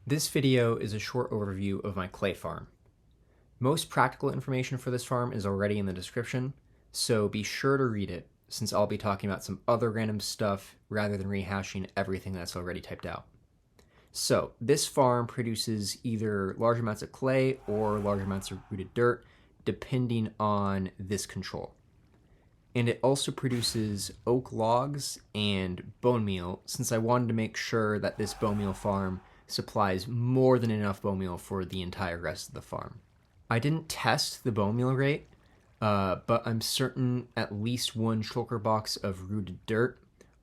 This video is a short overview of my clay farm. Most practical information for this farm is already in the description, so be sure to read it, since I'll be talking about some other random stuff rather than rehashing everything that's already typed out. So, this farm produces either large amounts of clay or large amounts of rooted dirt, depending on this control. And it also produces oak logs and bone meal, since I wanted to make sure that this bone meal farm supplies more than enough bone meal for the entire rest of the farm. I didn't test the bone meal rate, but I'm certain at least one shulker box of rooted dirt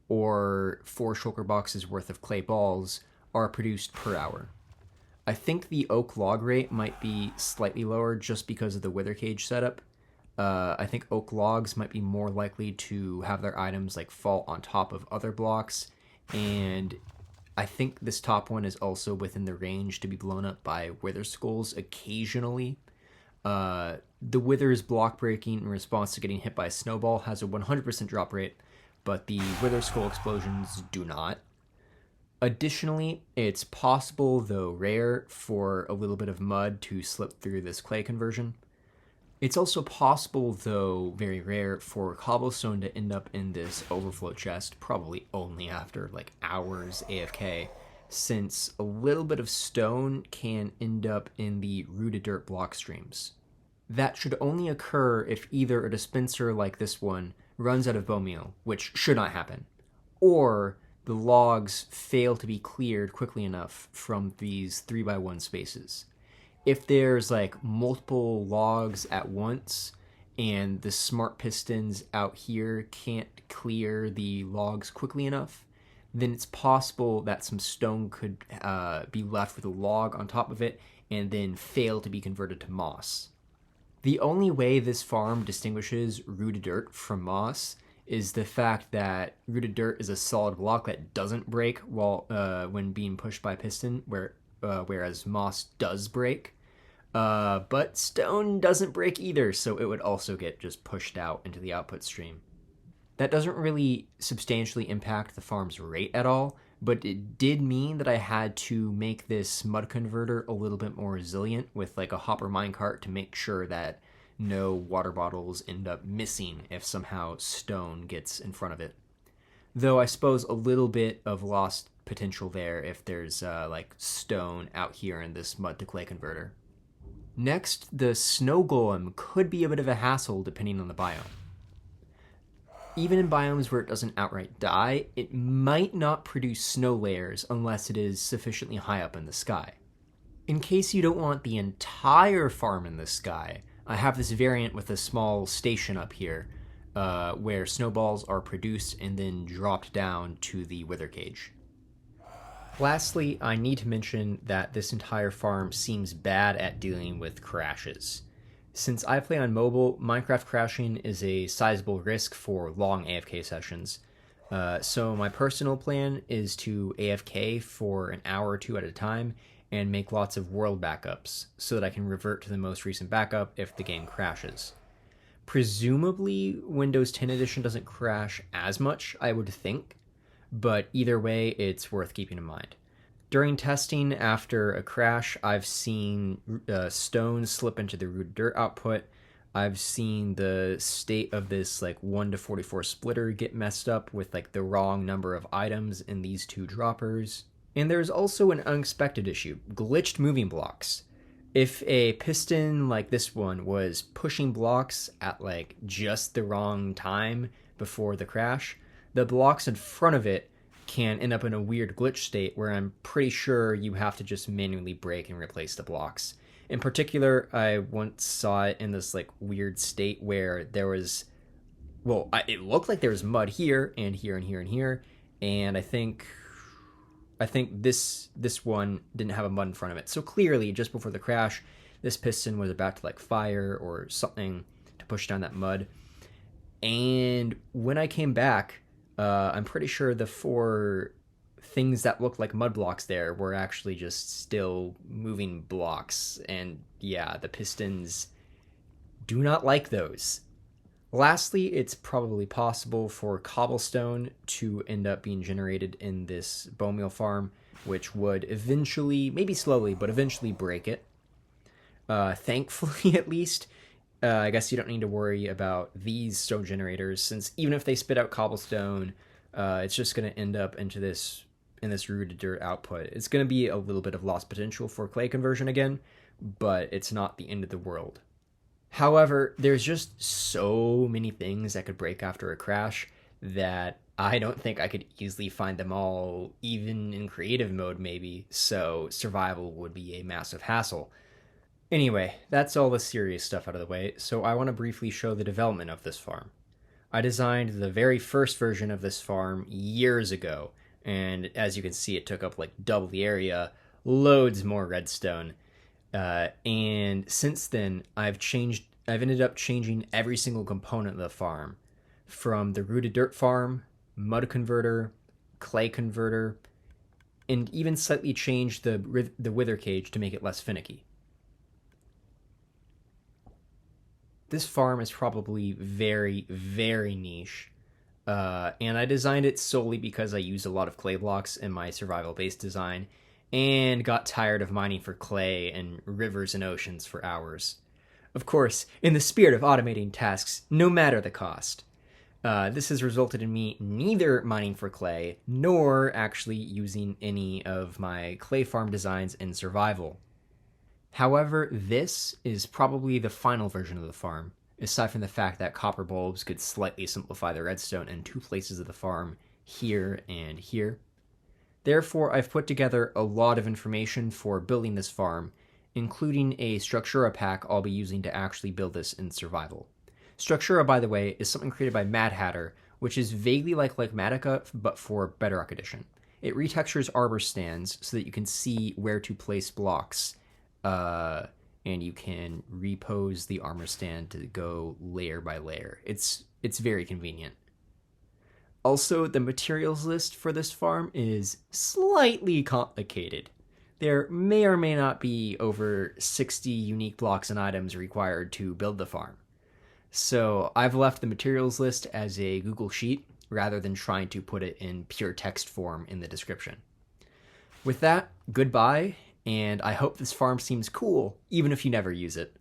or 4 shulker boxes worth of clay balls are produced per hour. I think the oak log rate might be slightly lower just because of the wither cage setup. I think oak logs might be more likely to have their items like fall on top of other blocks, and I think this top one is also within the range to be blown up by wither skulls occasionally. The wither's block breaking in response to getting hit by a snowball has a 100% drop rate, but the wither skull explosions do not. Additionally, it's possible, though rare, for a little bit of mud to slip through this clay conversion. It's also possible, though very rare, for cobblestone to end up in this overflow chest, probably only after like hours AFK, since a little bit of stone can end up in the rooted dirt block streams. That should only occur if either a dispenser like this one runs out of bone meal, which should not happen, or the logs fail to be cleared quickly enough from these 3x1 spaces. If there's like multiple logs at once and the smart pistons out here can't clear the logs quickly enough, then it's possible that some stone could be left with a log on top of it and then fail to be converted to moss. The only way this farm distinguishes rooted dirt from moss is the fact that rooted dirt is a solid block that doesn't break when being pushed by a piston, whereas moss does break. But stone doesn't break either, so it would also get just pushed out into the output stream. That doesn't really substantially impact the farm's rate at all, but it did mean that I had to make this mud converter a little bit more resilient with like a hopper minecart to make sure that no water bottles end up missing if somehow stone gets in front of it. Though I suppose a little bit of lost potential there if there's like stone out here in this mud to clay converter. Next, the snow golem could be a bit of a hassle depending on the biome. Even in biomes where it doesn't outright die, it might not produce snow layers unless it is sufficiently high up in the sky. In case you don't want the entire farm in the sky, I have this variant with a small station up here where snowballs are produced and then dropped down to the wither cage. Lastly, I need to mention that this entire farm seems bad at dealing with crashes. Since I play on mobile, Minecraft crashing is a sizable risk for long AFK sessions. So my personal plan is to AFK for an hour or two at a time and make lots of world backups so that I can revert to the most recent backup if the game crashes. Presumably, Windows 10 Edition doesn't crash as much, I would think, but either way, it's worth keeping in mind. During testing after a crash, I've seen stones slip into the rooted dirt output. I've seen the state of this like 1:44 splitter get messed up with like the wrong number of items in these 2 droppers. And there's also an unexpected issue, glitched moving blocks. If a piston like this one was pushing blocks at like just the wrong time before the crash, the blocks in front of it can end up in a weird glitch state where I'm pretty sure you have to just manually break and replace the blocks. In particular, I once saw it in this like weird state where there was, it looked like there was mud here and here and here and here, and I think this one didn't have a mud in front of it. So clearly, just before the crash, this piston was about to like fire or something to push down that mud. And when I came back, I'm pretty sure the 4 things that looked like mud blocks there were actually just still moving blocks. And yeah, the pistons do not like those. Lastly, it's probably possible for cobblestone to end up being generated in this bone meal farm which would eventually, maybe slowly, but eventually break it. Thankfully, at least, I guess you don't need to worry about these stone generators, since even if they spit out cobblestone, it's just going to end up in this rooted dirt output. It's going to be a little bit of lost potential for clay conversion again, but it's not the end of the world. However, there's just so many things that could break after a crash that I don't think I could easily find them all, even in creative mode maybe, so survival would be a massive hassle. Anyway, that's all the serious stuff out of the way, so I want to briefly show the development of this farm. I designed the very first version of this farm years ago, and as you can see, it took up like double the area, loads more redstone. And since then, I've ended up changing every single component of the farm, from the rooted dirt farm, mud converter, clay converter, and even slightly changed the wither cage to make it less finicky. This farm is probably very, very niche, and I designed it solely because I used a lot of clay blocks in my survival-based design, and got tired of mining for clay and rivers and oceans for hours. Of course, in the spirit of automating tasks, no matter the cost. This has resulted in me neither mining for clay, nor actually using any of my clay farm designs in survival. However, this is probably the final version of the farm, aside from the fact that copper bulbs could slightly simplify the redstone in two places of the farm, here and here. Therefore, I've put together a lot of information for building this farm, including a Structura pack I'll be using to actually build this in survival. Structura, by the way, is something created by Mad Hatter, which is vaguely like Matica, but for Bedrock Edition. It retextures arbor stands so that you can see where to place blocks, and you can repose the armor stand to go layer by layer. It's very convenient. Also, the materials list for this farm is slightly complicated. There may or may not be over 60 unique blocks and items required to build the farm. So I've left the materials list as a Google Sheet rather than trying to put it in pure text form in the description. With that, goodbye, and I hope this farm seems cool, even if you never use it.